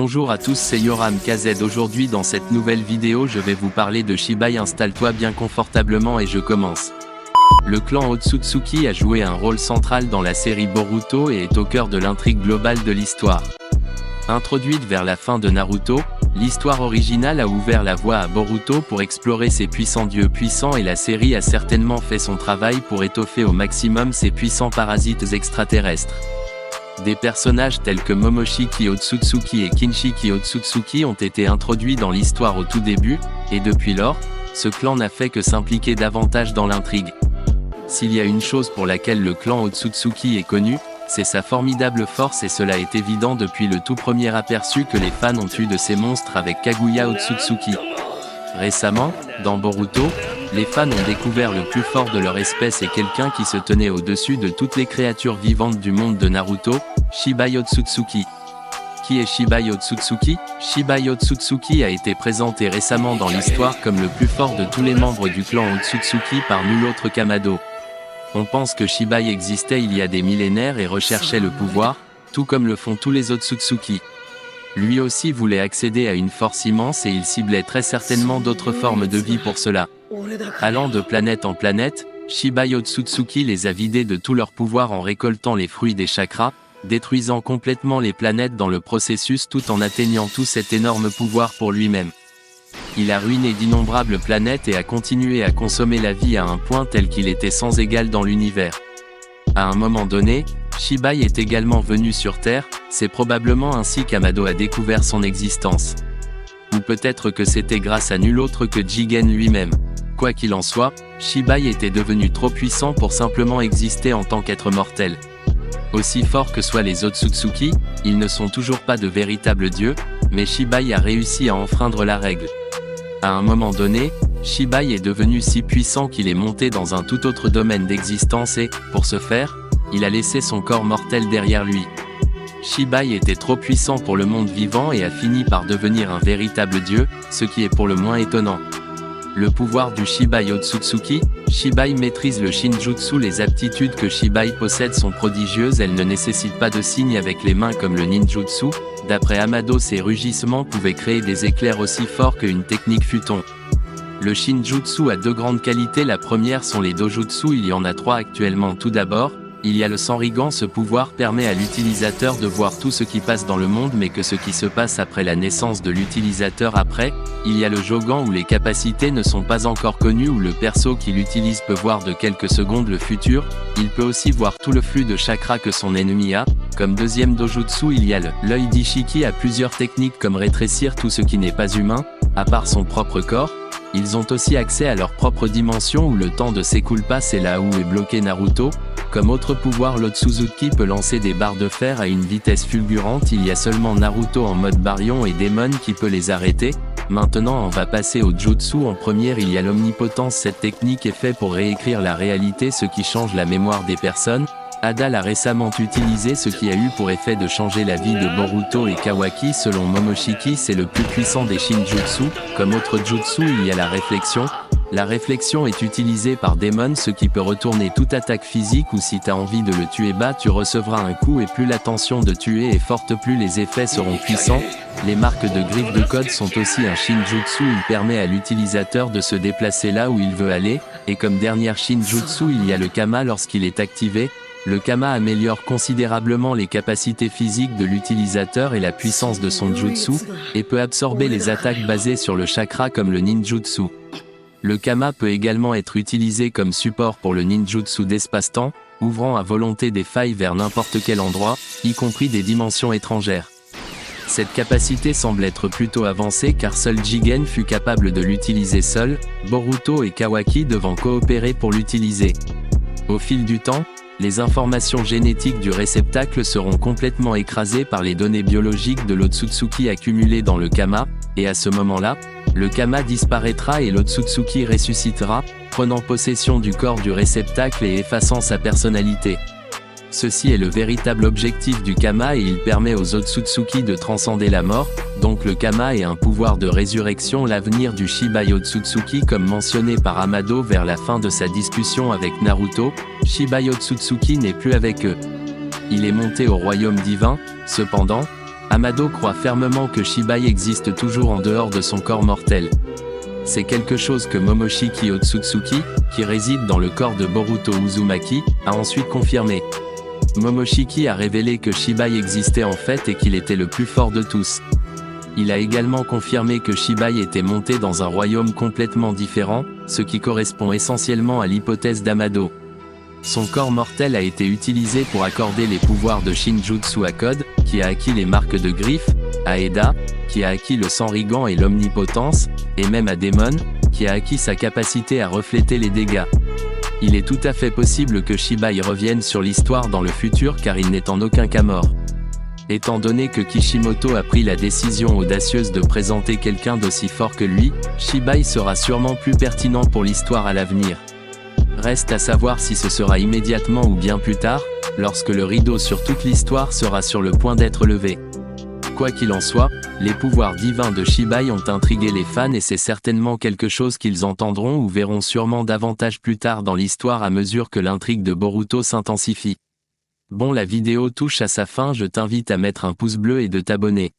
Bonjour à tous, c'est Yoram KZ. Aujourd'hui dans cette nouvelle vidéo je vais vous parler de Shibai. Installe-toi bien confortablement et je commence. Le clan Otsutsuki a joué un rôle central dans la série Boruto et est au cœur de l'intrigue globale de l'histoire. Introduite vers la fin de Naruto, l'histoire originale a ouvert la voie à Boruto pour explorer ses puissants dieux puissants et la série a certainement fait son travail pour étoffer au maximum ces puissants parasites extraterrestres. Des personnages tels que Momoshiki Otsutsuki et Kinshiki Otsutsuki ont été introduits dans l'histoire au tout début, et depuis lors, ce clan n'a fait que s'impliquer davantage dans l'intrigue. S'il y a une chose pour laquelle le clan Otsutsuki est connu, c'est sa formidable force et cela est évident depuis le tout premier aperçu que les fans ont eu de ces monstres avec Kaguya Otsutsuki. Récemment, dans Boruto, les fans ont découvert le plus fort de leur espèce et quelqu'un qui se tenait au-dessus de toutes les créatures vivantes du monde de Naruto, Shibai Otsutsuki. Qui est Shibai Otsutsuki? Shibai Otsutsuki a été présenté récemment dans l'histoire comme le plus fort de tous les membres du clan Otsutsuki par nul autre qu'Amado. On pense que Shibai existait il y a des millénaires et recherchait le pouvoir, tout comme le font tous les Otsutsuki. Lui aussi voulait accéder à une force immense et il ciblait très certainement d'autres formes de vie pour cela. Allant de planète en planète, Shibai Otsutsuki les a vidés de tout leur pouvoir en récoltant les fruits des chakras, détruisant complètement les planètes dans le processus tout en atteignant tout cet énorme pouvoir pour lui-même. Il a ruiné d'innombrables planètes et a continué à consommer la vie à un point tel qu'il était sans égal dans l'univers. À un moment donné, Shibai est également venu sur Terre, c'est probablement ainsi qu'Amado a découvert son existence. Ou peut-être que c'était grâce à nul autre que Jigen lui-même. Quoi qu'il en soit, Shibai était devenu trop puissant pour simplement exister en tant qu'être mortel. Aussi forts que soient les Otsutsuki, ils ne sont toujours pas de véritables dieux, mais Shibai a réussi à enfreindre la règle. À un moment donné, Shibai est devenu si puissant qu'il est monté dans un tout autre domaine d'existence et, pour ce faire, il a laissé son corps mortel derrière lui. Shibai était trop puissant pour le monde vivant et a fini par devenir un véritable dieu, ce qui est pour le moins étonnant. Le pouvoir du Shibai Otsutsuki, Shibai maîtrise le Shinjutsu. Les aptitudes que Shibai possède sont prodigieuses, elles ne nécessitent pas de signes avec les mains comme le ninjutsu. D'après Amado, ses rugissements pouvaient créer des éclairs aussi forts qu'une technique futon. Le Shinjutsu a deux grandes qualités, la première sont les dojutsu, il y en a trois actuellement. Tout d'abord, il y a le Sanrigan, ce pouvoir permet à l'utilisateur de voir tout ce qui passe dans le monde mais que ce qui se passe après la naissance de l'utilisateur. Après, il y a le Jogan où les capacités ne sont pas encore connues, où le perso qui l'utilise peut voir de quelques secondes le futur, il peut aussi voir tout le flux de chakra que son ennemi a. Comme deuxième dojutsu il y a l'œil d'Ishiki a plusieurs techniques comme rétrécir tout ce qui n'est pas humain, à part son propre corps. Ils ont aussi accès à leur propre dimension où le temps ne s'écoule pas, c'est là où est bloqué Naruto. Comme autre pouvoir, l'Otsutsuki peut lancer des barres de fer à une vitesse fulgurante, il y a seulement Naruto en mode Baryon et Demon qui peut les arrêter. Maintenant on va passer au Jutsu. En première il y a l'omnipotence, cette technique est faite pour réécrire la réalité, ce qui change la mémoire des personnes. Ada l'a récemment utilisé, ce qui a eu pour effet de changer la vie de Boruto et Kawaki. Selon Momoshiki, c'est le plus puissant des Shinjutsu. Comme autre jutsu, il y a la réflexion. La réflexion est utilisée par Demon, ce qui peut retourner toute attaque physique, ou si t'as envie de le tuer bas, tu recevras un coup et plus la tension de tuer est forte, plus les effets seront puissants. Les marques de griffes de code sont aussi un Shinjutsu, il permet à l'utilisateur de se déplacer là où il veut aller. Et comme dernière Shinjutsu, il y a le Kama. Lorsqu'il est activé, le Kama améliore considérablement les capacités physiques de l'utilisateur et la puissance de son jutsu, et peut absorber les attaques basées sur le chakra comme le ninjutsu. Le Kama peut également être utilisé comme support pour le ninjutsu d'espace-temps, ouvrant à volonté des failles vers n'importe quel endroit, y compris des dimensions étrangères. Cette capacité semble être plutôt avancée car seul Jigen fut capable de l'utiliser seul, Boruto et Kawaki devant coopérer pour l'utiliser. Au fil du temps, les informations génétiques du réceptacle seront complètement écrasées par les données biologiques de l'Otsutsuki accumulées dans le Kama, et à ce moment-là, le Kama disparaîtra et l'Otsutsuki ressuscitera, prenant possession du corps du réceptacle et effaçant sa personnalité. Ceci est le véritable objectif du Kama et il permet aux Otsutsuki de transcender la mort, donc le Kama est un pouvoir de résurrection. L'avenir du Shibai Otsutsuki comme mentionné par Amado vers la fin de sa discussion avec Naruto, Shibai Otsutsuki n'est plus avec eux. Il est monté au royaume divin, cependant, Amado croit fermement que Shibai existe toujours en dehors de son corps mortel. C'est quelque chose que Momoshiki Otsutsuki, qui réside dans le corps de Boruto Uzumaki, a ensuite confirmé. Momoshiki a révélé que Shibai existait en fait et qu'il était le plus fort de tous. Il a également confirmé que Shibai était monté dans un royaume complètement différent, ce qui correspond essentiellement à l'hypothèse d'Amado. Son corps mortel a été utilisé pour accorder les pouvoirs de Shinjutsu à Code, qui a acquis les marques de griffe, à Eda, qui a acquis le Sanrigan et l'omnipotence, et même à Demon, qui a acquis sa capacité à refléter les dégâts. Il est tout à fait possible que Shibai revienne sur l'histoire dans le futur car il n'est en aucun cas mort. Étant donné que Kishimoto a pris la décision audacieuse de présenter quelqu'un d'aussi fort que lui, Shibai sera sûrement plus pertinent pour l'histoire à l'avenir. Reste à savoir si ce sera immédiatement ou bien plus tard, lorsque le rideau sur toute l'histoire sera sur le point d'être levé. Quoi qu'il en soit, les pouvoirs divins de Shibai ont intrigué les fans et c'est certainement quelque chose qu'ils entendront ou verront sûrement davantage plus tard dans l'histoire à mesure que l'intrigue de Boruto s'intensifie. Bon, la vidéo touche à sa fin, je t'invite à mettre un pouce bleu et de t'abonner.